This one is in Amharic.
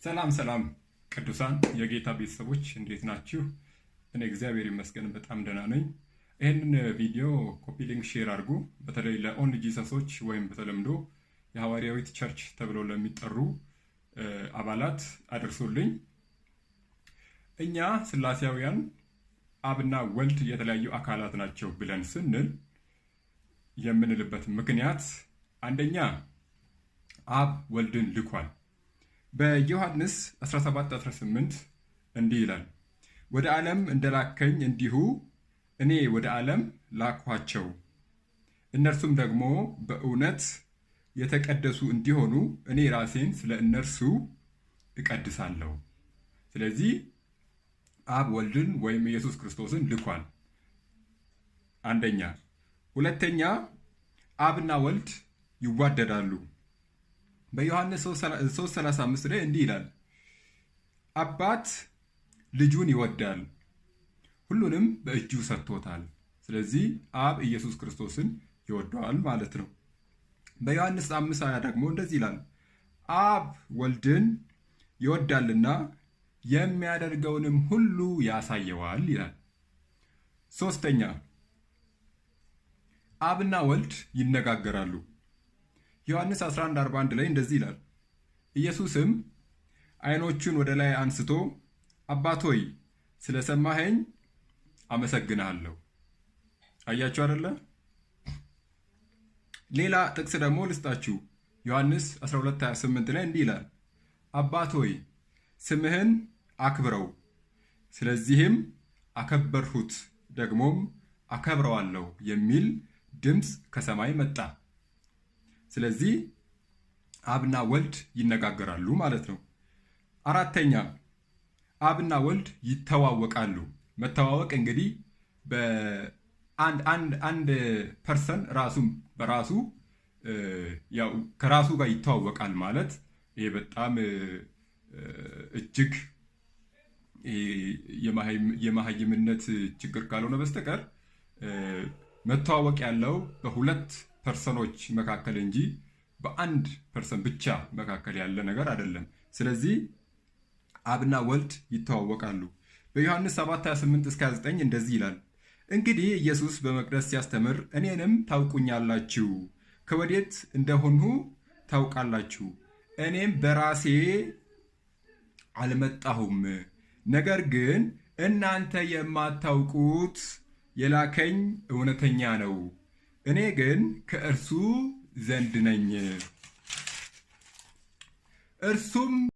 ሰላም ሰላም ቅዱሳን የጌታ ቤተሰቦች እንዴት ናችሁ? እኔ እግዚአብሔር ይመስገን በጣም ደህና ነኝ። ይህንን ቪዲዮ ኮፒ ሊንክ ሼር አድርጉ። በተለይ ለኦንሊ ጂሰሶች ወይም በተለምዶ የሐዋርያዊት ቸርች ተብለው ለሚጠሩ አባላት አድርሱልኝ። እኛ ስላሴያውያን አብና ወልድ የተለያዩ አካላት ናቸው ብለን ስንል የምንልበት ምክንያት አንደኛ አብ ወልድን ልኳል። በዮሐንስ 17:18 እንዲህ ይላል፣ ወደ ዓለም እንደላከኝ እንዲሁ እኔ ወደ ዓለም ላኳቸው፣ እነርሱም ደግሞ በእውነት የተቀደሱ እንዲሆኑ እኔ ራሴን ስለ እነርሱ እቀድሳለሁ። ስለዚህ አብ ወልድን ወይም ኢየሱስ ክርስቶስን ልኳል። አንደኛ። ሁለተኛ አብና ወልድ ይዋደዳሉ። በዮሐንስ 3:35 ላይ እንዲህ ይላል፣ አባት ልጁን ይወዳል፣ ሁሉንም በእጁ ሰጥቶታል። ስለዚህ አብ ኢየሱስ ክርስቶስን ይወደዋል ማለት ነው። በዮሐንስ 5:20 ደግሞ እንደዚህ ይላል፣ አብ ወልድን ይወዳልና የሚያደርገውንም ሁሉ ያሳየዋል ይላል። ሶስተኛ አብና ወልድ ይነጋገራሉ። ዮሐንስ 11:41 ላይ እንደዚህ ይላል፣ ኢየሱስም ዓይኖቹን ወደ ላይ አንስቶ አባት ሆይ ስለሰማኸኝ አመሰግንሃለሁ። አያችሁ አይደለ? ሌላ ጥቅስ ደግሞ ልስጣችሁ። ዮሐንስ 12:28 ላይ እንዲህ ይላል፣ አባት ሆይ ስምህን አክብረው፣ ስለዚህም አከበርሁት፣ ደግሞም አከብረዋለሁ የሚል ድምፅ ከሰማይ መጣ። ስለዚህ አብና ወልድ ይነጋገራሉ ማለት ነው። አራተኛ አብና ወልድ ይተዋወቃሉ። መተዋወቅ እንግዲህ አንድ ፐርሰን ራሱን በራሱ ያው ከራሱ ጋር ይተዋወቃል ማለት ይሄ በጣም እጅግ የመሃይምነት ችግር ካልሆነ በስተቀር መተዋወቅ ያለው በሁለት ፐርሰኖች መካከል እንጂ በአንድ ፐርሰን ብቻ መካከል ያለ ነገር አይደለም። ስለዚህ አብና ወልድ ይተዋወቃሉ። በዮሐንስ 7:28-29 እንደዚህ ይላል፣ እንግዲህ ኢየሱስ በመቅደስ ሲያስተምር እኔንም ታውቁኛላችሁ፣ ከወዴት እንደሆንሁ ታውቃላችሁ፣ እኔም በራሴ አልመጣሁም፣ ነገር ግን እናንተ የማታውቁት የላከኝ እውነተኛ ነው፣ እኔ ግን ከእርሱ ዘንድ ነኝ። እርሱም